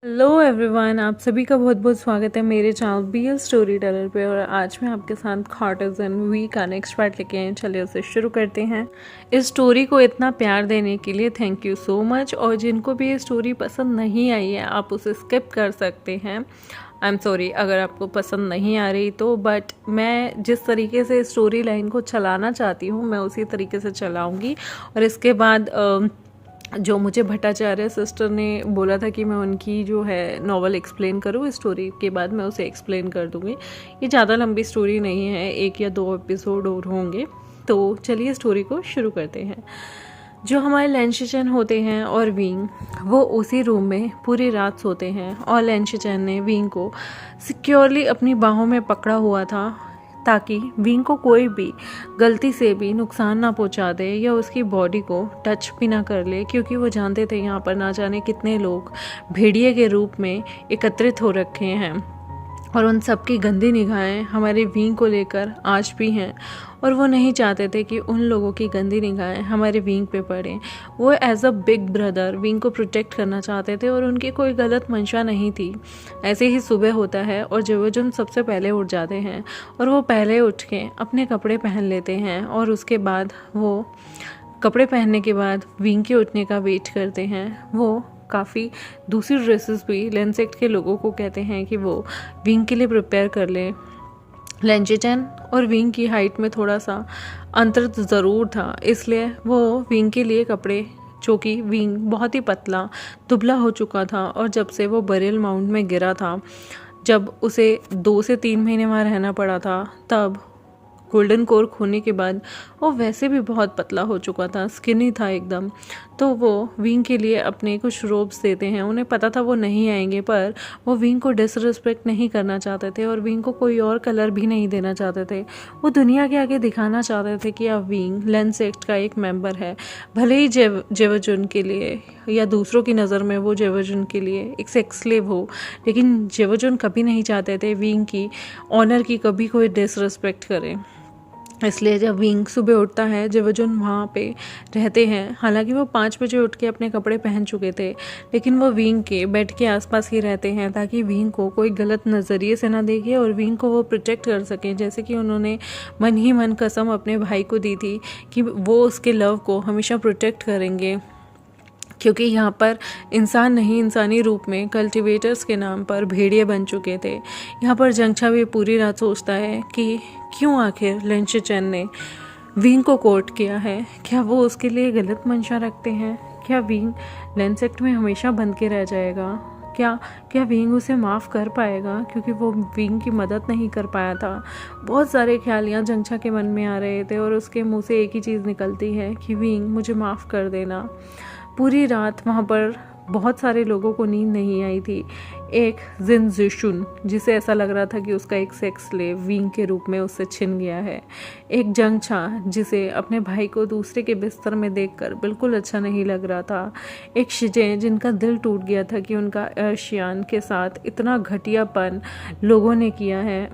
Hello everyone, आप सभी का बहुत बहुत स्वागत है मेरे चैनल BL स्टोरी टेलर पे। और आज मैं आपके साथ कॉर्टेसन वी का नेक्स्ट पार्ट लेके आए। चलिए उसे शुरू करते हैं। इस स्टोरी को इतना प्यार देने के लिए थैंक यू सो मच। और जिनको भी ये स्टोरी पसंद नहीं आई है आप उसे स्किप कर सकते हैं। आई एम सॉरी अगर आपको पसंद नहीं आ रही तो, बट मैं जिस तरीके से स्टोरी लाइन को चलाना चाहती हूँ मैं उसी तरीके से चलाऊँगी। और इसके बाद जो मुझे भट्टाचार्य सिस्टर ने बोला था कि मैं उनकी जो है नॉवल एक्सप्लेन करूँ, स्टोरी के बाद मैं उसे एक्सप्लेन कर दूँगी। ये ज़्यादा लंबी स्टोरी नहीं है, 1 या 2 एपिसोड और होंगे। तो चलिए स्टोरी को शुरू करते हैं। जो हमारे लेंशिचन होते हैं और विंग, वो उसी रूम में पूरी रात सोते हैं। और लेंशिचन ने विंग को सिक्योरली अपनी बाहों में पकड़ा हुआ था ताकि विंग को कोई भी गलती से भी नुकसान ना पहुंचा दे या उसकी बॉडी को टच भी ना कर ले, क्योंकि वो जानते थे यहाँ पर ना जाने कितने लोग भेड़िए के रूप में एकत्रित हो रखे हैं। और उन सबकी गंदी निगाहें हमारे विंग को लेकर आज भी हैं। और वो नहीं चाहते थे कि उन लोगों की गंदी निगाहें हमारे विंग पे पड़े। वो as a big brother wing को प्रोटेक्ट करना चाहते थे और उनकी कोई गलत मंशा नहीं थी। ऐसे ही सुबह होता है और जेवोजुन सबसे पहले उठ जाते हैं और वो पहले उठ के अपने कपड़े पहन लेते हैं। और उसके बाद वो कपड़े पहनने के बाद विंग के उठने का वेट करते हैं। वो काफ़ी दूसरी ड्रेसेस भी लेंसेक्ट के लोगों को कहते हैं कि वो विंग के लिए प्रिपेयर कर लें। लेंशिचन और विंग की हाइट में थोड़ा सा अंतर ज़रूर था, इसलिए वो विंग के लिए कपड़े, जो कि विंग बहुत ही पतला दुबला हो चुका था और जब से वो बरेल माउंट में गिरा था, जब उसे 2 से 3 महीने वहाँ रहना पड़ा था, तब गोल्डन कोर खोने के बाद वो वैसे भी बहुत पतला हो चुका था, स्किनी था एकदम। तो वो विंग के लिए अपने कुछ रोब्स देते हैं। उन्हें पता था वो नहीं आएंगे, पर वो विंग को डिसरिस्पेक्ट नहीं करना चाहते थे और विंग को कोई और कलर भी नहीं देना चाहते थे। वो दुनिया के आगे दिखाना चाहते थे कि अब विंग लेंसेक्ट का एक मेंबर है। भले ही जेवोजुन के लिए या दूसरों की नज़र में वो जेवोजुन के लिए एक सेक्स स्लेव हो, लेकिन जेवोजुन कभी नहीं चाहते थे विंग की ऑनर की कभी कोई डिसरिस्पेक्ट करे। इसलिए जब विंग सुबह उठता है, जेवोजुन वहाँ पे रहते हैं। हालांकि वो 5 बजे उठ के अपने कपड़े पहन चुके थे, लेकिन वो विंग के बेड के आसपास ही रहते हैं ताकि विंग को कोई गलत नज़रिए से ना देखे और विंग को वो प्रोटेक्ट कर सकें। जैसे कि उन्होंने मन ही मन कसम अपने भाई को दी थी कि वो उसके लव को हमेशा प्रोटेक्ट करेंगे, क्योंकि यहाँ पर इंसान नहीं, इंसानी रूप में कल्टीवेटर्स के नाम पर भेड़िए बन चुके थे। यहाँ पर जंगछा भी पूरी रात सोचता है कि क्यों आखिर लेंशिचन ने विंग को कोर्ट किया है। क्या वो उसके लिए गलत मंशा रखते हैं? क्या विंग लेंसेक्ट में हमेशा बंद के रह जाएगा? क्या विंग उसे माफ़ कर पाएगा क्योंकि वो विंग की मदद नहीं कर पाया था? बहुत सारे ख्याल यहाँ जंगछा के मन में आ रहे थे और उसके मुंह से एक ही चीज़ निकलती है कि विंग मुझे माफ़ कर देना। पूरी रात वहाँ पर बहुत सारे लोगों को नींद नहीं आई थी। एक जिन जिशुन, जिसे ऐसा लग रहा था कि उसका एक सेक्स स्लेव विंग के रूप में उससे छिन गया है। एक जंगछा, जिसे अपने भाई को दूसरे के बिस्तर में देखकर बिल्कुल अच्छा नहीं लग रहा था। एक शिजे, जिनका दिल टूट गया था कि उनका अर्शियान के साथ इतना घटियापन लोगों ने किया है।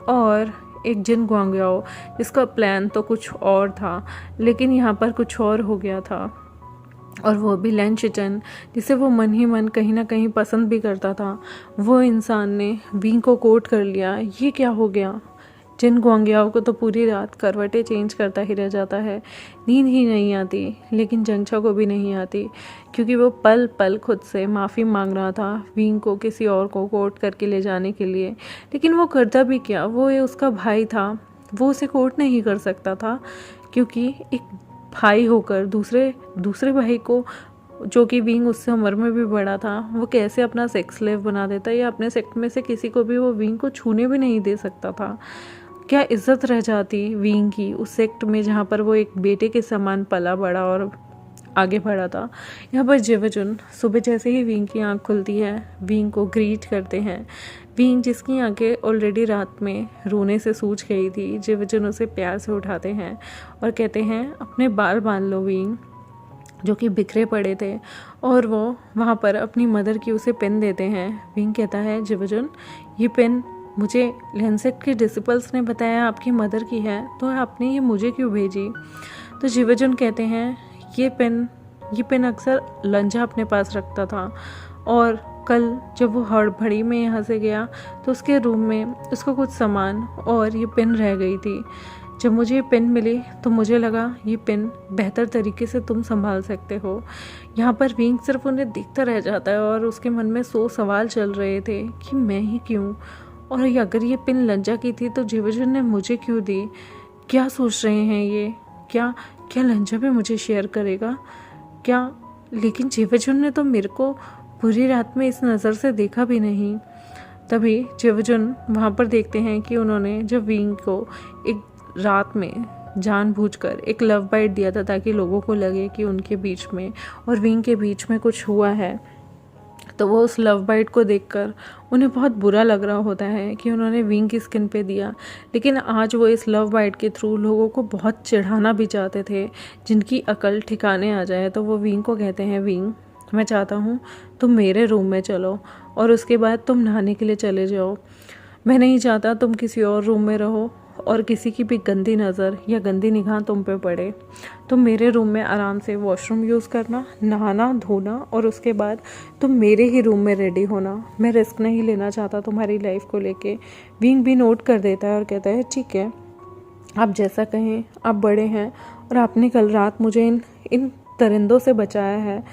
और एक जिन ग्वांग्याओ, जिसका प्लान तो कुछ और था लेकिन यहाँ पर कुछ और हो गया था। और वो भी लेंशिचन, जिसे वो मन ही मन कहीं ना कहीं पसंद भी करता था। वो इंसान ने विंग को कोर्ट कर लिया। ये क्या हो गया? जिन ग्वांग्याओ को तो पूरी रात करवटें चेंज करता ही रह जाता है, नींद ही नहीं आती। लेकिन जंगछा को भी नहीं आती, क्योंकि वो पल पल खुद से माफ़ी मांग रहा था विंग को किसी और को कोर्ट करके ले जाने के लिए। लेकिन वो करता भी क्या? वो ये उसका भाई था, वो उसे कोर्ट नहीं कर सकता था, क्योंकि एक भाई होकर दूसरे भाई को, जो कि विंग उससे उम्र में भी बड़ा था, वो कैसे अपना सेक्स स्लेव बना देता या अपने सेक्ट में से किसी को भी वो विंग को छूने भी नहीं दे सकता था? क्या इज्जत रह जाती विंग की उस सेक्ट में जहाँ पर वो एक बेटे के समान पला बड़ा और आगे बढ़ा था। यहाँ पर जेवोजुन सुबह जैसे ही विंग की आँख खुलती है, विंग को ग्रीट करते हैं। विंग, जिसकी आंखें ऑलरेडी रात में रोने से सूज गई थी, जेवोजुन उसे प्यार से उठाते हैं और कहते हैं अपने बाल बांध लो विंग, जो कि बिखरे पड़े थे। और वो वहाँ पर अपनी मदर की उसे पेन देते हैं। विंग कहता है, जेवोजुन ये पेन मुझे लेंसेक्ट के डिसिपल्स ने बताया आपकी मदर की है, तो आपने ये मुझे क्यों भेजी? तो जेवोजुन कहते हैं ये पेन अक्सर लंजा अपने पास रखता था और कल जब वो हड़बड़ी में यहाँ से गया तो उसके रूम में उसका कुछ सामान और ये पिन रह गई थी। जब मुझे ये पिन मिली तो मुझे लगा ये पिन बेहतर तरीके से तुम संभाल सकते हो। यहाँ पर विंग सिर्फ उन्हें देखता रह जाता है और उसके मन में 100 सवाल चल रहे थे कि मैं ही क्यों, और अगर ये पिन लंजा की थी तो जेवजुन ने मुझे क्यों दी। क्या सोच रहे हैं ये, क्या क्या लंजा भी मुझे शेयर करेगा क्या। लेकिन जेवजुन ने तो मेरे को पूरी रात में इस नज़र से देखा भी नहीं। तभी जेवजुन वहाँ पर देखते हैं कि उन्होंने जब विंग को एक रात में जानबूझकर एक लव बाइट दिया था ताकि लोगों को लगे कि उनके बीच में और विंग के बीच में कुछ हुआ है, तो वो उस लव बाइट को देखकर उन्हें बहुत बुरा लग रहा होता है कि उन्होंने विंग की स्किन पे दिया। लेकिन आज वो इस लव बाइट के थ्रू लोगों को बहुत चिढ़ाना भी चाहते थे, जिनकी अकल ठिकाने आ जाए। तो वो विंग को कहते हैं, विंग मैं चाहता हूँ तुम मेरे रूम में चलो और उसके बाद तुम नहाने के लिए चले जाओ। मैं नहीं चाहता तुम किसी और रूम में रहो और किसी की भी गंदी नज़र या गंदी निगाह तुम पे पड़े। तुम मेरे रूम में आराम से वॉशरूम यूज़ करना, नहाना धोना और उसके बाद तुम मेरे ही रूम में रेडी होना। मैं रिस्क नहीं लेना चाहता तुम्हारी लाइफ को लेके। विंग भी नोट कर देता है और कहता है ठीक है, आप जैसा कहें, आप बड़े हैं और आपने कल रात मुझे इन दरिंदों से बचाया है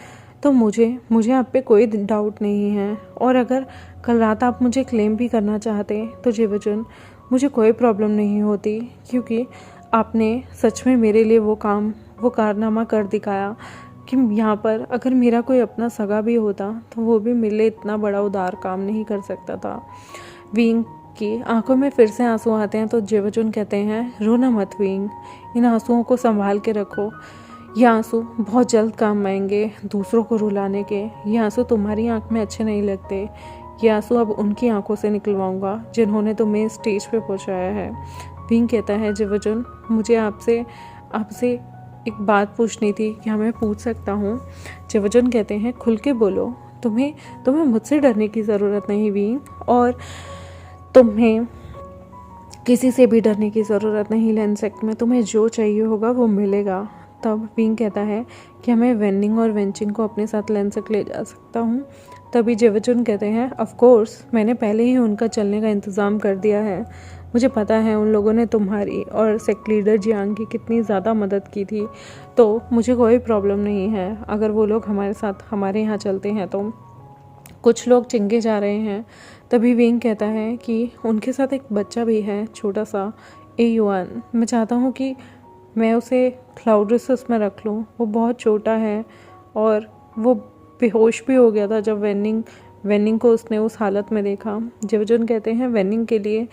तो मुझे आप पे कोई डाउट नहीं है। और अगर कल रात आप मुझे क्लेम भी करना चाहते तो जेवजुन मुझे कोई प्रॉब्लम नहीं होती, क्योंकि आपने सच में मेरे लिए वो कारनामा कर दिखाया कि यहाँ पर अगर मेरा कोई अपना सगा भी होता तो वो भी मेरे लिए इतना बड़ा उदार काम नहीं कर सकता था। विंग की आंखों में फिर से आंसू आते हैं तो जेवजुन कहते हैं, रोना मत विंग, इन आंसुओं को संभाल के रखो। ये आंसू बहुत जल्द काम आएंगे दूसरों को रुलाने के। ये आंसू तुम्हारी आंख में अच्छे नहीं लगते। ये आंसू अब उनकी आंखों से निकलवाऊंगा जिन्होंने तुम्हें स्टेज पे पहुंचाया है। विंग कहता है, जेवजुन मुझे आपसे एक बात पूछनी थी, क्या मैं पूछ सकता हूँ? जेवजुन कहते हैं, खुल के बोलो, तुम्हें मुझसे डरने की ज़रूरत नहीं विंग, और तुम्हें किसी से भी डरने की ज़रूरत नहीं। लेंसेक्ट में तुम्हें जो चाहिए होगा वो मिलेगा। तब विंग कहता है कि मैं वेनिंग और वेंचिंग को अपने साथ लेंसेक्ट ले जा सकता हूँ। तभी जेवजुन कहते हैं, ऑफ कोर्स मैंने पहले ही उनका चलने का इंतज़ाम कर दिया है। मुझे पता है उन लोगों ने तुम्हारी और सेक्ट लीडर जियांग की कितनी ज़्यादा मदद की थी, तो मुझे कोई प्रॉब्लम नहीं है अगर वो लोग हमारे साथ हमारे यहाँ चलते हैं। तो कुछ लोग चिंगे जा रहे हैं। तभी विंग कहता है कि उनके साथ एक बच्चा भी है, छोटा सा एयुआन। मैं चाहता हूँ कि मैं उसे क्लाउड रिसोर्स में रख लूँ। वो बहुत छोटा है और वो बेहोश भी हो गया था जब वेनिंग को उसने उस हालत में देखा। जेवजुन कहते हैं, वेनिंग के लिए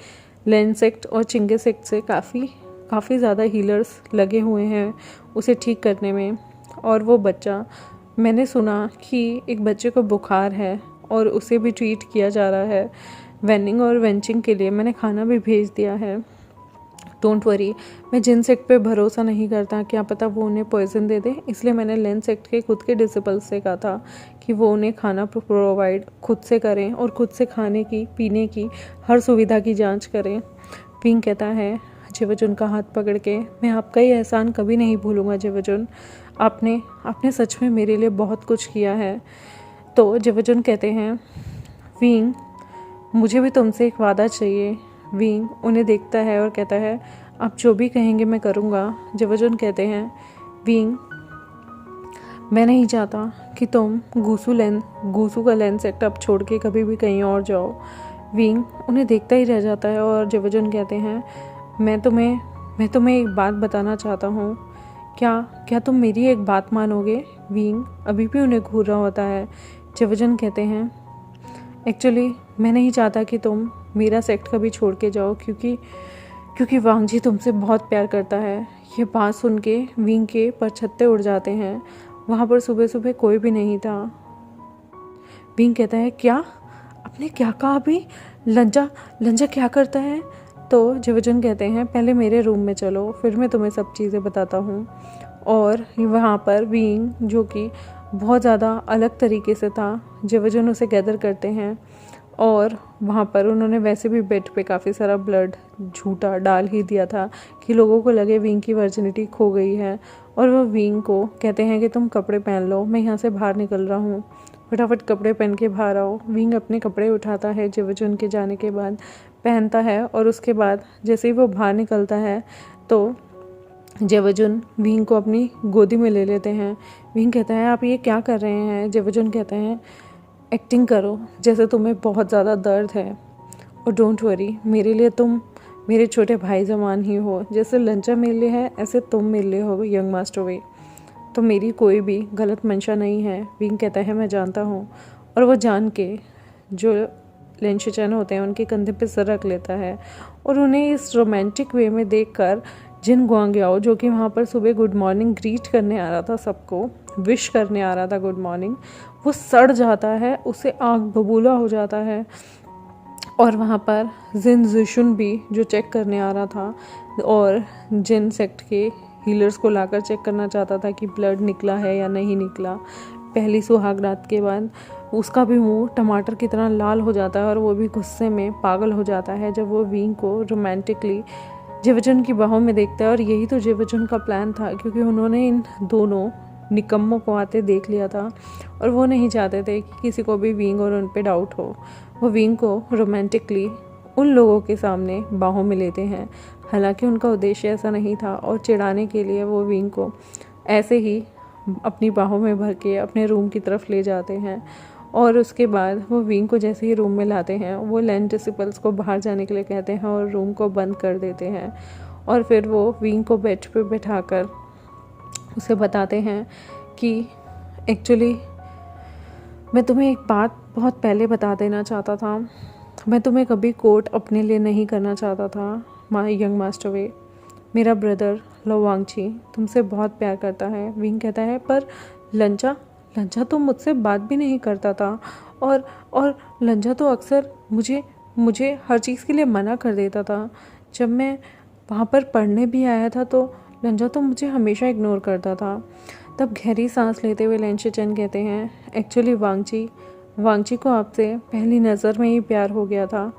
लेंसेक्ट और चिंगे सेक्ट से काफ़ी ज़्यादा हीलर्स लगे हुए हैं उसे ठीक करने में। और वो बच्चा, मैंने सुना कि एक बच्चे को बुखार है और उसे भी ट्रीट किया जा रहा है। वेनिंग और वेंचिंग के लिए मैंने खाना भी भेज दिया है। डोंट वरी, मैं जिन सेक्ट पे भरोसा नहीं करता, क्या पता वो उन्हें पॉइजन दे दे, इसलिए मैंने लेन सेक्ट के खुद के डिसिपल्स से कहा था कि वो उन्हें खाना प्रोवाइड खुद से करें और खुद से खाने की पीने की हर सुविधा की जांच करें। विंग कहता है जेवजुन का हाथ पकड़ के, मैं आपका ये एहसान कभी नहीं भूलूंगा जेवजुन, आपने सच में मेरे लिए बहुत कुछ किया है। तो जेवजुन कहते हैं, विंग मुझे भी तुमसे एक वादा चाहिए। विंग उन्हें देखता है और कहता है, आप जो भी कहेंगे मैं करूँगा। जेवजुन कहते हैं, विंग मैं नहीं चाहता कि तुम गूसू का लेंसेक्ट अब छोड़ के कभी भी कहीं और जाओ। विंग उन्हें देखता ही रह जाता है और जेवजुन कहते हैं, मैं तुम्हें एक बात बताना चाहता हूँ, क्या तुम मेरी एक बात मानोगे? विंग अभी भी उन्हें घूर रहा होता है। जेवजुन कहते हैं, एक्चुअली मैं नहीं चाहता कि तुम मेरा सेक्ट कभी छोड़ के जाओ, क्योंकि वांग जी तुमसे बहुत प्यार करता है। ये बात सुन के विंग के परछत्ते उड़ जाते हैं। वहाँ पर सुबह सुबह कोई भी नहीं था। विंग कहता है, क्या आपने क्या कहा अभी? लंजा क्या करता है? तो जेवजुन कहते हैं, पहले मेरे रूम में चलो, फिर मैं तुम्हें सब चीज़ें बताता हूँ। और वहाँ पर विंग, जो कि बहुत ज़्यादा अलग तरीके से था, जेवजुन उसे गैदर करते हैं और वहाँ पर उन्होंने वैसे भी बेड पे काफ़ी सारा ब्लड झूठा डाल ही दिया था कि लोगों को लगे विंग की वर्जिनिटी खो गई है। और वो विंग को कहते हैं कि तुम कपड़े पहन लो, मैं यहाँ से बाहर निकल रहा हूँ। फटाफट कपड़े पहन के बाहर आओ। विंग अपने कपड़े उठाता है जेवजुन के जाने के बाद, पहनता है और उसके बाद जैसे ही वो बाहर निकलता है तो जेवजुन विंग को अपनी गोदी में ले लेते हैं। विंग कहता है आप ये क्या कर रहे हैं? जेवजुन कहते हैं एक्टिंग करो जैसे तुम्हें बहुत ज़्यादा दर्द है, और डोंट वरी, मेरे लिए तुम मेरे छोटे भाई समान ही हो। जैसे लंचा मेरे लिए है ऐसे तुम मेरे लिए हो यंग मास्टर वे। तो मेरी कोई भी गलत मंशा नहीं है। विंग कहता है मैं जानता हूँ, और वो जान के जो लिन शिचेन होते हैं उनके कंधे पे सर रख लेता है। और उन्हें इस रोमांटिक वे में देखकर जिन गुआंगयाओ, जो कि वहाँ पर सुबह गुड मॉर्निंग ग्रीट करने आ रहा था, सबको विश करने आ रहा था गुड मॉर्निंग, वो सड़ जाता है, उसे आग बबूला हो जाता है। और वहाँ पर जिन जिशुन भी जो चेक करने आ रहा था और जिन सेक्ट के हीलर्स को लाकर चेक करना चाहता था कि ब्लड निकला है या नहीं निकला पहली सुहाग रात के बाद, उसका भी मुंह टमाटर की तरह लाल हो जाता है और वो भी गुस्से में पागल हो जाता है जब वो विंग को रोमांटिकली जेवजुन की बाहों में देखता है। और यही तो जेवजुन का प्लान था, क्योंकि उन्होंने इन दोनों निकम्मों को आते देख लिया था और वो नहीं चाहते थे कि किसी को भी विंग और उन पे डाउट हो। वो विंग को रोमांटिकली उन लोगों के सामने बाहों में लेते हैं, हालांकि उनका उद्देश्य ऐसा नहीं था, और चिढ़ाने के लिए वो विंग को ऐसे ही अपनी बाहों में भर के अपने रूम की तरफ ले जाते हैं। और उसके बाद वो विंग को जैसे ही रूम में लाते हैं वो लैंड डिसिपल्स को बाहर जाने के लिए कहते हैं और रूम को बंद कर देते हैं। और फिर वो विंग को बेड पे बैठाकर उसे बताते हैं कि एक्चुअली मैं तुम्हें एक बात बहुत पहले बता देना चाहता था, मैं तुम्हें कभी कोर्ट अपने लिए नहीं करना चाहता था यंग मास्टर वे। मेरा ब्रदर लो वांगची तुमसे बहुत प्यार करता है। विंग कहता है पर लंचा तो मुझसे बात भी नहीं करता था, और लंचा तो अक्सर मुझे हर चीज़ के लिए मना कर देता था। जब मैं वहाँ पर पढ़ने भी आया था तो लंचा तो मुझे हमेशा इग्नोर करता था। तब गहरी सांस लेते हुए लिन शिचेन कहते हैं एक्चुअली वांगची को आपसे पहली नज़र में ही प्यार हो गया था,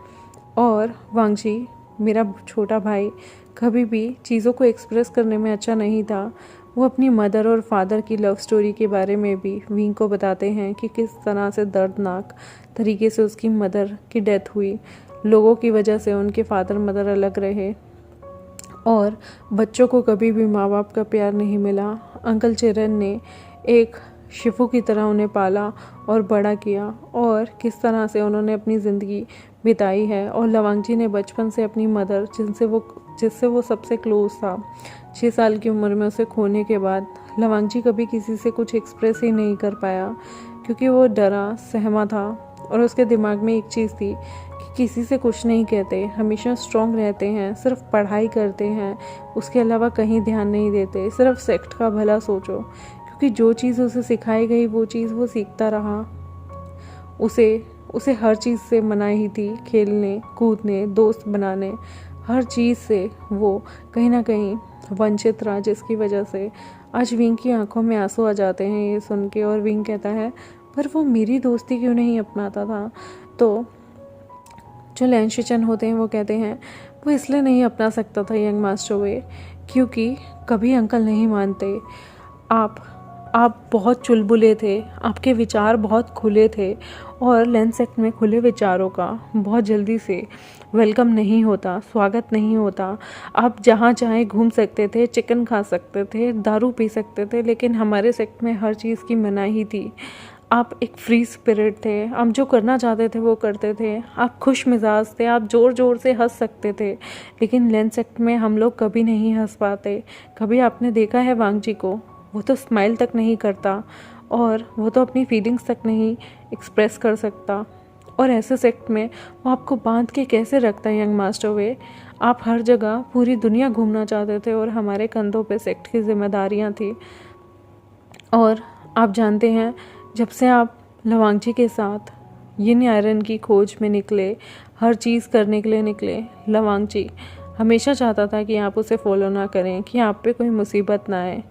और वांगची मेरा छोटा भाई कभी भी चीज़ों को एक्सप्रेस करने में अच्छा नहीं था। वो अपनी मदर और फादर की लव स्टोरी के बारे में भी विंग को बताते हैं कि किस तरह से दर्दनाक तरीके से उसकी मदर की डेथ हुई, लोगों की वजह से उनके फादर मदर अलग रहे, और बच्चों को कभी भी माँ बाप का प्यार नहीं मिला। अंकल चिरन ने एक शिफू की तरह उन्हें पाला और बड़ा किया, और किस तरह से उन्होंने अपनी ज़िंदगी बिताई है। और लवांगजी ने बचपन से अपनी मदर जिससे वो सबसे क्लोज था, 6 साल की उम्र में उसे खोने के बाद लवांगजी कभी किसी से कुछ एक्सप्रेस ही नहीं कर पाया, क्योंकि वो डरा सहमा था और उसके दिमाग में एक चीज़ थी कि किसी से कुछ नहीं कहते, हमेशा स्ट्रॉन्ग रहते हैं, सिर्फ पढ़ाई करते हैं, उसके अलावा कहीं ध्यान नहीं देते, सिर्फ सेक्ट का भला सोचो। क्योंकि जो चीज़ उसे सिखाई गई वो चीज़ वो सीखता रहा। उसे हर चीज़ से मनाही थी, खेलने कूदने दोस्त बनाने, हर चीज़ से वो कहीं ना कहीं वंचित रहा, जिसकी वजह से आज विंग की आंखों में आंसू आ जाते हैं ये सुन के। और विंग कहता है पर वो मेरी दोस्ती क्यों नहीं अपनाता था? तो जो लिन शिचेन होते हैं वो कहते हैं वो इसलिए नहीं अपना सकता था यंग मास्टर वे, क्योंकि कभी अंकल नहीं मानते। आप बहुत चुलबुले थे, आपके विचार बहुत खुले थे, और लेन सेक्ट में खुले विचारों का बहुत जल्दी से वेलकम नहीं होता, स्वागत नहीं होता। आप जहाँ चाहे घूम सकते थे, चिकन खा सकते थे, दारू पी सकते थे, लेकिन हमारे सेक्ट में हर चीज़ की मनाही थी। आप एक फ्री स्पिरिट थे, आप जो करना चाहते थे वो करते थे, आप खुश मिजाज थे, आप ज़ोर ज़ोर से हंस सकते थे। लेकिन लेन सेक्ट में हम लोग कभी नहीं हंस पाते। कभी आपने देखा है वांगजी को? वो तो स्माइल तक नहीं करता, और वो तो अपनी फीलिंग्स तक नहीं एक्सप्रेस कर सकता। और ऐसे सेक्ट में वो आपको बांध के कैसे रखता है यंग मास्टर वे? आप हर जगह पूरी दुनिया घूमना चाहते थे और हमारे कंधों पे सेक्ट की जिम्मेदारियां थी। और आप जानते हैं जब से आप लवांगजी के साथ यिन आयरन की खोज में निकले, हर चीज़ करने के लिए निकले, लवांगजी हमेशा चाहता था कि आप उसे फॉलो ना करें, कि आप पे कोई मुसीबत ना आए।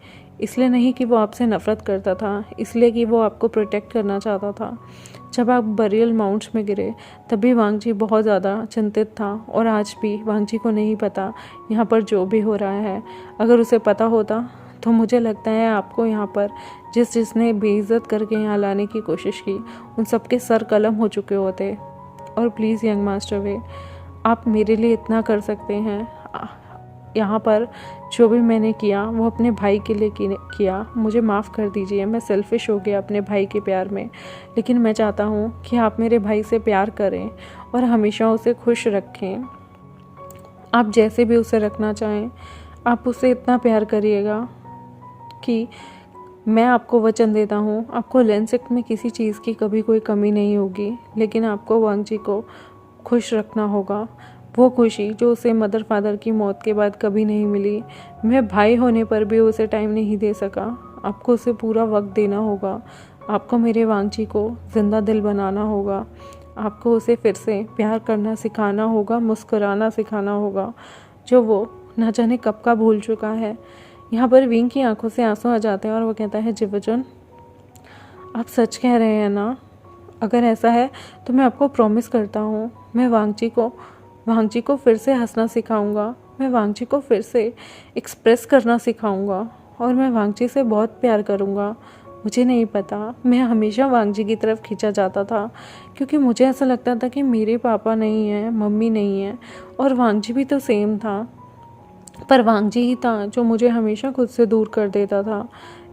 इसलिए नहीं कि वो आपसे नफ़रत करता था, इसलिए कि वो आपको प्रोटेक्ट करना चाहता था। जब आप बरियल माउंट्स में गिरे तभी वांगजी बहुत ज़्यादा चिंतित था, और आज भी वांगजी को नहीं पता यहाँ पर जो भी हो रहा है। अगर उसे पता होता तो मुझे लगता है आपको यहाँ पर जिसने बेइज्जत करके यहाँ लाने की कोशिश की उन सबके सर कलम हो चुके होते। और प्लीज़ यंग मास्टर वे, आप मेरे लिए इतना कर सकते हैं। यहाँ पर जो भी मैंने किया वो अपने भाई के लिए किया, मुझे माफ़ कर दीजिए। मैं सेल्फिश हो गया अपने भाई के प्यार में, लेकिन मैं चाहता हूँ कि आप मेरे भाई से प्यार करें और हमेशा उसे खुश रखें। आप जैसे भी उसे रखना चाहें, आप उसे इतना प्यार करिएगा कि मैं आपको वचन देता हूँ, आपको लेंसेट में किसी चीज़ की कभी कोई कमी नहीं होगी, लेकिन आपको वांग जी को खुश रखना होगा। वो खुशी जो उसे मदर फादर की मौत के बाद कभी नहीं मिली। मैं भाई होने पर भी उसे टाइम नहीं दे सका। आपको उसे पूरा वक्त देना होगा। आपको मेरे वांग जी को जिंदा दिल बनाना होगा। आपको उसे फिर से प्यार करना सिखाना होगा, मुस्कुराना सिखाना होगा, जो वो ना जाने कब का भूल चुका है। यहाँ पर विंग की आंखों से आंसू आ जाते हैं और वो कहता है, जिवजन आप सच कह रहे हैं ना? अगर ऐसा है तो मैं आपको प्रॉमिस करता हूँ, मैं वांग जी को फिर से हंसना सिखाऊंगा। मैं वांग जी को फिर से एक्सप्रेस करना सिखाऊंगा और मैं वांग जी से बहुत प्यार करूँगा। मुझे नहीं पता, मैं हमेशा वांग जी की तरफ खींचा जाता था क्योंकि मुझे ऐसा लगता था कि मेरे पापा नहीं हैं, मम्मी नहीं है, और वांग जी भी तो सेम था, पर वांग जी ही था जो मुझे हमेशा खुद से दूर कर देता था।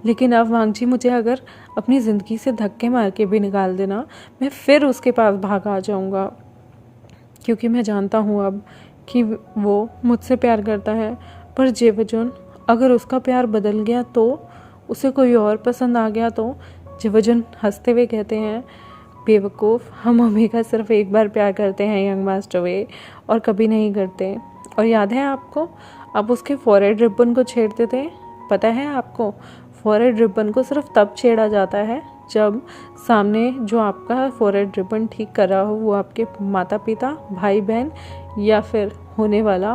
लेकिन अब वांग जी मुझे अगर अपनी ज़िंदगी से धक्के मार के भी निकाल देना, मैं फिर उसके पास भाग आ जाऊँगा, क्योंकि मैं जानता हूँ अब कि वो मुझसे प्यार करता है। पर जेवजुन, अगर उसका प्यार बदल गया तो, उसे कोई और पसंद आ गया तो? जेवजुन हंसते हुए कहते हैं, बेवकूफ़, हम ओमेगा सिर्फ एक बार प्यार करते हैं यंग मास्टर वे, और कभी नहीं करते। और याद है आपको, आप उसके फॉरहेड रिबन को छेड़ते थे। पता है आपको, फॉरहेड रिबन को सिर्फ तब छेड़ा जाता है जब सामने जो आपका फॉरहेड रिबन ठीक कर रहा हो वो आपके माता पिता, भाई बहन या फिर होने वाला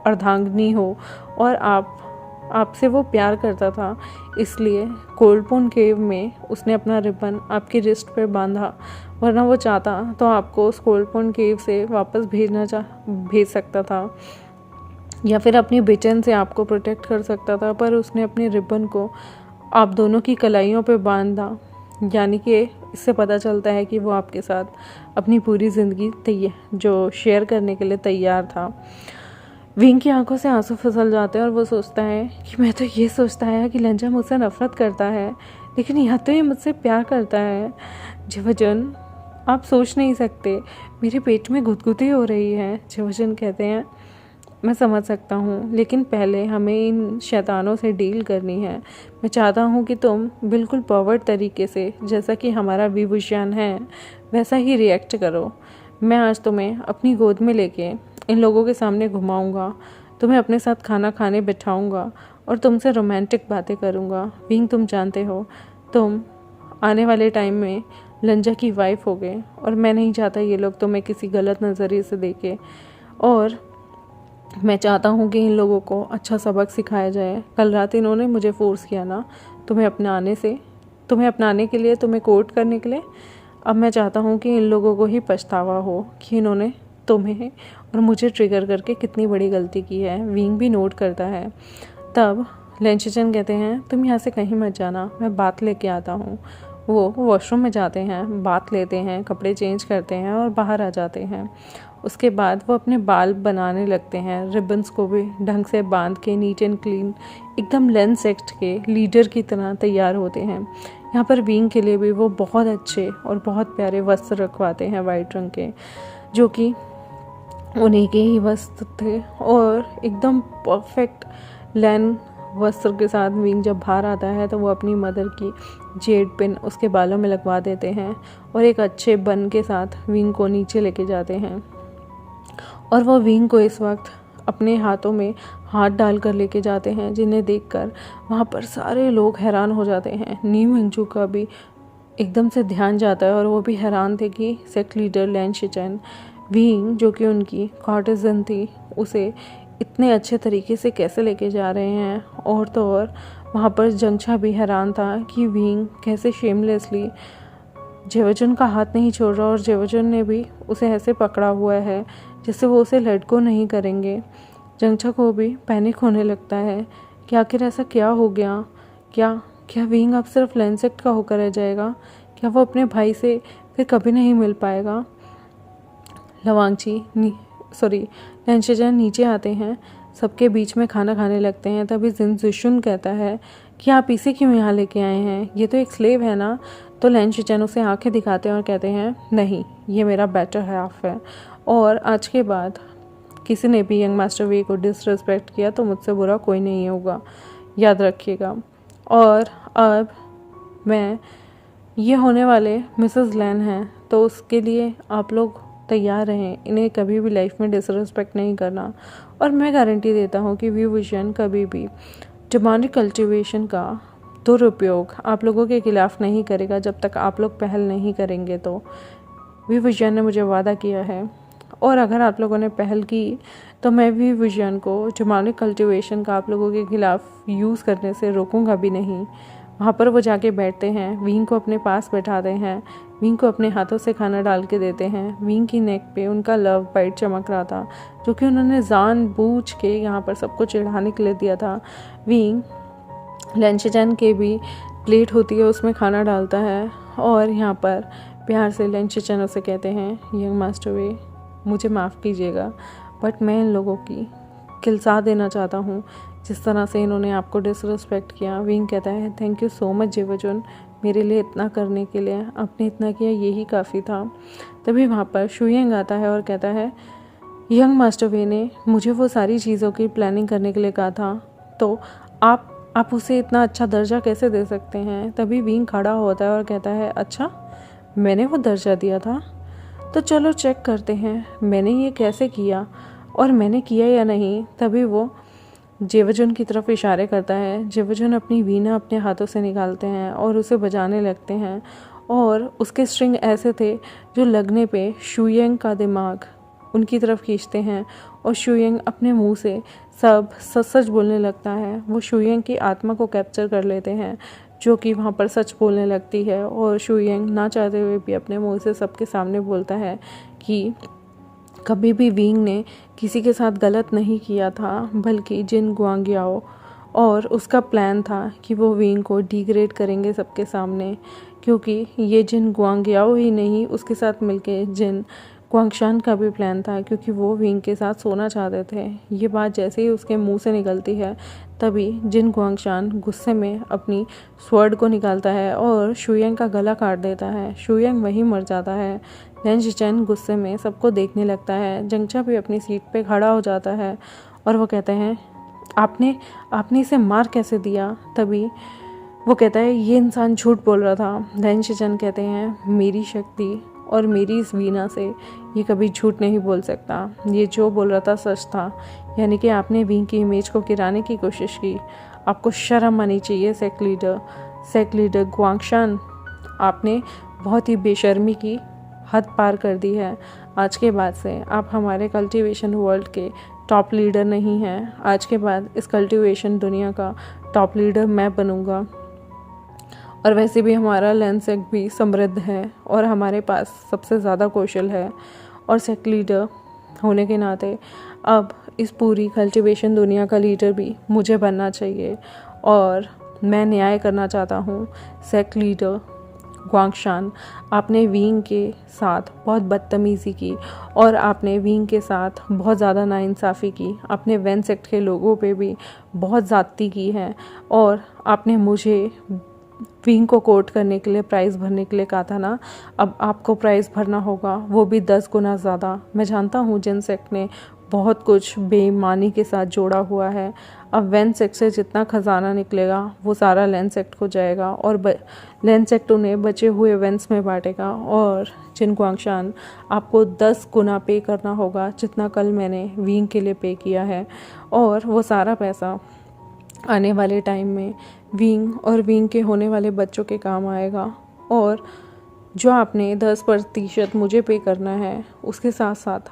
अर्धांगिनी हो, और आपसे वो प्यार करता था। इसलिए कोल्डपोन केव में उसने अपना रिबन आपकी रिस्ट पर बांधा, वरना वो चाहता तो आपको उस कोल्डपोन केव से वापस भेज सकता था, या फिर अपनी बेचैन से आपको प्रोटेक्ट कर सकता था। पर उसने अपने रिबन को आप दोनों की कलाइयों पे बांधा, यानी कि इससे पता चलता है कि वो आपके साथ अपनी पूरी ज़िंदगी जो शेयर करने के लिए तैयार था। विंग की आंखों से आंसू फिसल जाते हैं और वो सोचता है कि मैं तो ये सोचता है कि लंजा मुझसे नफरत करता है, लेकिन यहाँ तो ये मुझसे प्यार करता है। जेवजुन, आप सोच नहीं सकते, मेरे पेट में गुदगुदी हो रही है। जेवजुन कहते हैं, मैं समझ सकता हूँ, लेकिन पहले हमें इन शैतानों से डील करनी है। मैं चाहता हूँ कि तुम बिल्कुल परवर्ट तरीके से, जैसा कि हमारा विभूषण है, वैसा ही रिएक्ट करो। मैं आज तुम्हें अपनी गोद में लेके इन लोगों के सामने घुमाऊँगा, तुम्हें अपने साथ खाना खाने बिठाऊँगा और तुमसे रोमांटिक बातें करूँगा। विंग, तुम जानते हो, तुम आने वाले टाइम में लंजा की वाइफ हो गए, और मैं नहीं चाहता ये लोग तुम्हें किसी गलत नज़रिए से देखें, और मैं चाहता हूँ कि इन लोगों को अच्छा सबक सिखाया जाए। कल रात इन्होंने मुझे फोर्स किया ना तुम्हें अपनाने के लिए, तुम्हें कोर्ट करने के लिए। अब मैं चाहता हूँ कि इन लोगों को ही पछतावा हो कि इन्होंने तुम्हें और मुझे ट्रिगर करके कितनी बड़ी गलती की है। विंग भी नोट करता है। तब लेंशिचन कहते हैं, तुम यहाँ से कहीं मत जाना, मैं बात लेके आता हूँ। वो वॉशरूम में जाते हैं, बात लेते हैं, कपड़े चेंज करते हैं और बाहर आ जाते हैं। उसके बाद वो अपने बाल बनाने लगते हैं, रिबन्स को भी ढंग से बांध के नीट एंड क्लीन, एकदम लेंस एक्ट के लीडर की तरह तैयार होते हैं। यहाँ पर विंग के लिए भी वो बहुत अच्छे और बहुत प्यारे वस्त्र रखवाते हैं वाइट रंग के, जो कि उन्हीं के ही वस्त्र थे, और एकदम परफेक्ट लैन वस्त्र के साथ विंग जब बाहर आता है तो वो अपनी मदर की जेड पिन उसके बालों में लगवा देते हैं और एक अच्छे बन के साथ विंग को नीचे लेके जाते हैं। और वो विंग को इस वक्त अपने हाथों में हाथ डालकर लेके जाते हैं, जिन्हें देखकर वहाँ पर सारे लोग हैरान हो जाते हैं। नी मिंगजू का भी एकदम से ध्यान जाता है और वो भी हैरान थे कि सेक्ट लीडर लेंशिचन, विंग जो कि उनकी कॉर्टिजन थी, उसे इतने अच्छे तरीके से कैसे लेके जा रहे हैं। और तो और वहाँ पर जंगछा भी हैरान था कि विंग कैसे शेमलेसली जेवजुन का हाथ नहीं छोड़ रहा, और जेवजुन ने भी उसे ऐसे पकड़ा हुआ है जिससे वो उसे लेट गो नहीं करेंगे। जंगछा को भी पैनिक होने लगता है कि आखिर ऐसा क्या हो गया। क्या क्या विंग अब सिर्फ लैंसेट का होकर रह जाएगा? क्या वो अपने भाई से फिर कभी नहीं मिल पाएगा? लैंशजन नीचे आते हैं, सबके बीच में खाना खाने लगते हैं। तभी जिन जुशुन कहता है कि आप इसे क्यों यहाँ लेके आए हैं, ये तो एक स्लेव है ना। तो लैंशजन उसे आंखें दिखाते हैं और कहते हैं नहीं, ये मेरा बेटर हाफ है, और आज के बाद किसी ने भी यंग मास्टर वे को डिसरिस्पेक्ट किया तो मुझसे बुरा कोई नहीं होगा, याद रखिएगा। और अब ये होने वाले मिसेस लैन हैं, तो उसके लिए आप लोग तैयार रहें। इन्हें कभी भी लाइफ में डिसरिस्पेक्ट नहीं करना, और मैं गारंटी देता हूँ कि व्यू विजन कभी भी डिमांडिक कल्टीवेशन का दुरुपयोग आप लोगों के खिलाफ नहीं करेगा जब तक आप लोग पहल नहीं करेंगे। तो व्यू विजन ने मुझे वादा किया है, और अगर आप लोगों ने पहल की तो मैं भी विजन को डिमांडिक कल्टीवेशन का आप लोगों के खिलाफ यूज़ करने से रोकूंगा भी नहीं। वहाँ पर वो जाके बैठते हैं, विंग को अपने पास बैठाते हैं, विंग को अपने हाथों से खाना डाल के देते हैं। विंग की नेक पे उनका लव बाइट चमक रहा था, जो कि उन्होंने जानबूझ के यहाँ पर सबको चिढ़ाने के लिए दिया था। विंग लंचजन के भी प्लेट होती है, उसमें खाना डालता है, और यहाँ पर प्यार से लंचजन उसे कहते हैं यंग मास्टर वे, मुझे माफ़ कीजिएगा, बट मैं इन लोगों की खिलसा देना चाहता हूँ जिस तरह से इन्होंने आपको डिसरिस्पेक्ट किया। विंग कहता है थैंक यू सो मच जेवजुन, मेरे लिए इतना करने के लिए। आपने इतना किया, यही काफ़ी था। तभी वहाँ पर शुयंग आता है और कहता है यंग मास्टर वे ने मुझे वो सारी चीज़ों की प्लानिंग करने के लिए कहा था, तो आप उसे इतना अच्छा दर्जा कैसे दे सकते हैं। तभी विंग खड़ा होता है और कहता है अच्छा, मैंने वो दर्जा दिया था, तो चलो चेक करते हैं मैंने ये कैसे किया और मैंने किया या नहीं। तभी वो जेवजुन की तरफ इशारे करता है। जेवजुन अपनी वीणा अपने हाथों से निकालते हैं और उसे बजाने लगते हैं, और उसके स्ट्रिंग ऐसे थे जो लगने पे शुयंग का दिमाग उनकी तरफ खींचते हैं, और शुयंग अपने मुंह से सब सच सच बोलने लगता है। वो शुयंग की आत्मा को कैप्चर कर लेते हैं, जो कि वहाँ पर सच बोलने लगती है, और शुयंग ना चाहते हुए भी अपने मुंह से सबके सामने बोलता है कि कभी भी विंग ने किसी के साथ गलत नहीं किया था, बल्कि जिन गुआंगियाओ, और उसका प्लान था कि वो विंग को डिग्रेड करेंगे सबके सामने, क्योंकि ये जिन गुआंगियाओ ही नहीं, उसके साथ मिलके जिन गुआंगशान का भी प्लान था, क्योंकि वो विंग के साथ सोना चाहते थे। ये बात जैसे ही उसके मुंह से निकलती है, तभी जिन गुआंगशान गुस्से में अपनी स्वॉर्ड को निकालता है और शुयंग का गला काट देता है। शुयंग वहीं मर जाता है। लैंशजन गुस्से में सबको देखने लगता है। जंगचा भी अपनी सीट पे खड़ा हो जाता है, और वो कहते हैं आपने इसे मार कैसे दिया। तभी वो कहता है ये इंसान झूठ बोल रहा था। लैंशजन कहते हैं मेरी शक्ति और मेरी इस वीणा से ये कभी झूठ नहीं बोल सकता, ये जो बोल रहा था सच था। यानी कि आपने विंग की इमेज को गिराने की कोशिश की। आपको शर्म आनी चाहिए सेक लीडर गुआंगशान, आपने बहुत ही बेशर्मी की हद पार कर दी है। आज के बाद से आप हमारे कल्टीवेशन वर्ल्ड के टॉप लीडर नहीं हैं। आज के बाद इस कल्टीवेशन दुनिया का टॉप लीडर मैं बनूंगा। और वैसे भी हमारा लैंसेक भी समृद्ध है, और हमारे पास सबसे ज़्यादा कौशल है, और सेक लीडर होने के नाते अब इस पूरी कल्टीवेशन दुनिया का लीडर भी मुझे बनना चाहिए, और मैं न्याय करना चाहता हूँ। सेक लीडर गुआंगशान, आपने विंग के साथ बहुत बदतमीज़ी की, और आपने विंग के साथ बहुत ज़्यादा नाइंसाफ़ी की। आपने वेन सेक्ट के लोगों पे भी बहुत ज़्यादती की है, और आपने मुझे विंग को कोर्ट करने के लिए प्राइस भरने के लिए कहा था ना। अब आपको प्राइस भरना होगा, वो भी 10 गुना ज़्यादा। मैं जानता हूँ जिन सेक्ट ने बहुत कुछ बेईमानी के साथ जोड़ा हुआ है। अब वेन सेक्ट से जितना खजाना निकलेगा वो सारा लैंड सेक्ट को जाएगा, और लैंड सेक्ट उन्हें बचे हुए वेंस में बांटेगा। और जिन गुआंगशान, आपको 10 गुना पे करना होगा जितना कल मैंने विंग के लिए पे किया है, और वो सारा पैसा आने वाले टाइम में विंग और विंग के होने वाले बच्चों के काम आएगा। और जो आपने 10% मुझे पे करना है, उसके साथ साथ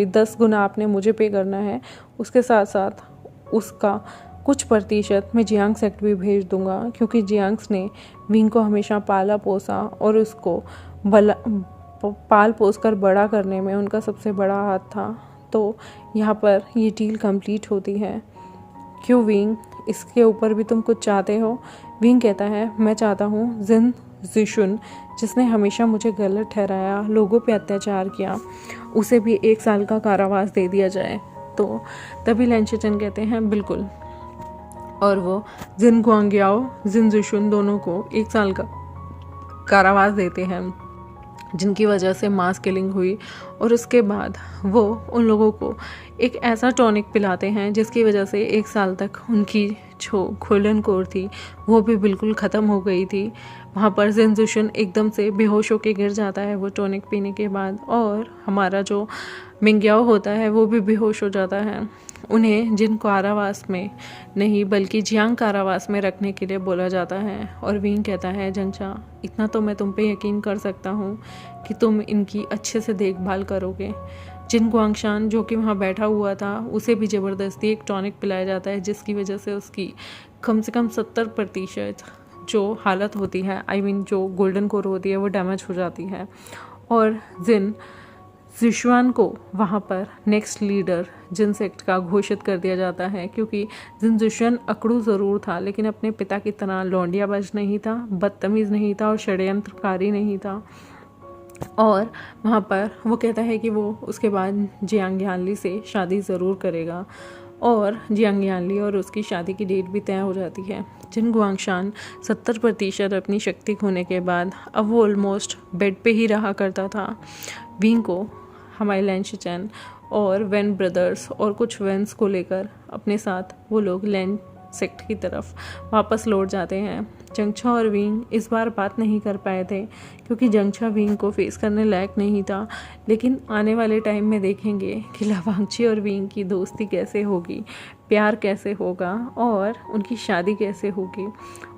10 गुना आपने मुझे पे करना है, उसके साथ साथ उसका कुछ प्रतिशत मैं जियांग सेक्ट भी भेज दूंगा, क्योंकि जियांग्स ने विंग को हमेशा पाला पोसा, और उसको पाल पोस कर बड़ा करने में उनका सबसे बड़ा हाथ था। तो यहाँ पर ये डील कंप्लीट होती है, क्यों विंग, इसके ऊपर भी तुम कुछ चाहते हो? विंग कहता है, मैं चाहता हूँ जिन जिशुन, जिसने हमेशा मुझे गलत ठहराया, लोगों पे अत्याचार किया, उसे भी 1 साल का कारावास दे दिया जाए। तो तभी लैंशेचन कहते हैं बिल्कुल, और वो जिन गुआंग्याओ जिन जिशुन दोनों को 1 साल का कारावास देते हैं, जिनकी वजह से मास किलिंग हुई। और उसके बाद वो उन लोगों को एक ऐसा टॉनिक पिलाते हैं जिसकी वजह से 1 साल तक उनकी जो गोल्डन कोर थी वो भी बिल्कुल ख़त्म हो गई थी। वहाँ पर जिन जिशुन एकदम से बेहोश होकर गिर जाता है वो टॉनिक पीने के बाद, और हमारा जो मिंग्याओ होता है वो भी बेहोश हो जाता है। उन्हें जिन कारावास में नहीं बल्कि जियांग कारावास में रखने के लिए बोला जाता है। और विंग कहता है, जंगचा, इतना तो मैं तुम पे यकीन कर सकता हूँ कि तुम इनकी अच्छे से देखभाल करोगे। जिन गुआंगशान जो कि वहाँ बैठा हुआ था, उसे भी ज़बरदस्ती एक टॉनिक पिलाया जाता है जिसकी वजह से उसकी कम से कम 70% जो हालत होती है, जो गोल्डन कोर होती है, वो डैमेज हो जाती है। और जिन जिशुआन को वहाँ पर नेक्स्ट लीडर जिन सेक्ट का घोषित कर दिया जाता है, क्योंकि जिन जिशुआन अकड़ू ज़रूर था लेकिन अपने पिता की तरह लौंडियाबाज नहीं था, बदतमीज़ नहीं था और षड्यंत्रकारी नहीं था। और वहाँ पर वो कहता है कि वो उसके बाद जियांग यानली से शादी ज़रूर करेगा, और जियांग यानली और उसकी शादी की डेट भी तय हो जाती है। जिन गुआंगशान 70% अपनी शक्ति खोने के बाद अब वो ऑलमोस्ट बेड पे ही रहा करता था। विंग को हमारे लैंशेचन और वेन ब्रदर्स और कुछ वेन्स को लेकर अपने साथ वो लोग लैंड सेक्ट की तरफ वापस लौट जाते हैं। जंगछा और विंग इस बार बात नहीं कर पाए थे क्योंकि जंगछा विंग को फेस करने लायक नहीं था, लेकिन आने वाले टाइम में देखेंगे कि लावांगची और विंग की दोस्ती कैसे होगी, प्यार कैसे होगा और उनकी शादी कैसे होगी,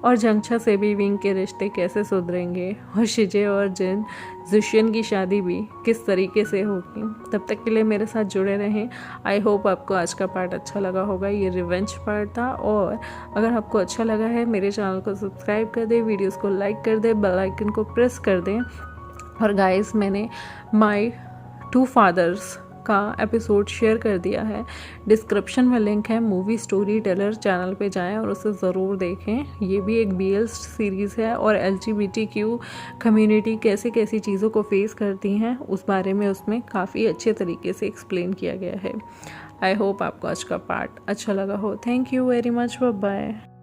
और जंगछा से भी विंग के रिश्ते कैसे सुधरेंगे, और शिजे और जिन जिशियन की शादी भी किस तरीके से होगी। तब तक के लिए मेरे साथ जुड़े रहें। आई होप आपको आज का पार्ट अच्छा लगा होगा। ये रिवेंज पार्ट था, और अगर आपको अच्छा लगा है मेरे चैनल को सब्सक्राइब कर दें, वीडियोस को लाइक कर दें, बेल आइकन को प्रेस कर दें। और गाइस, मैंने माय 2 फादर्स का एपिसोड शेयर कर दिया है, डिस्क्रिप्शन में लिंक है। मूवी स्टोरी टेलर चैनल पे जाएं और उसे ज़रूर देखें। ये भी एक BL सीरीज़ है, और LGBTQ कम्युनिटी कैसे कैसी चीज़ों को फेस करती हैं उस बारे में उसमें काफ़ी अच्छे तरीके से एक्सप्लेन किया गया है। आई होप आपको आज का पार्ट अच्छा लगा हो। Thank you very much, bye bye.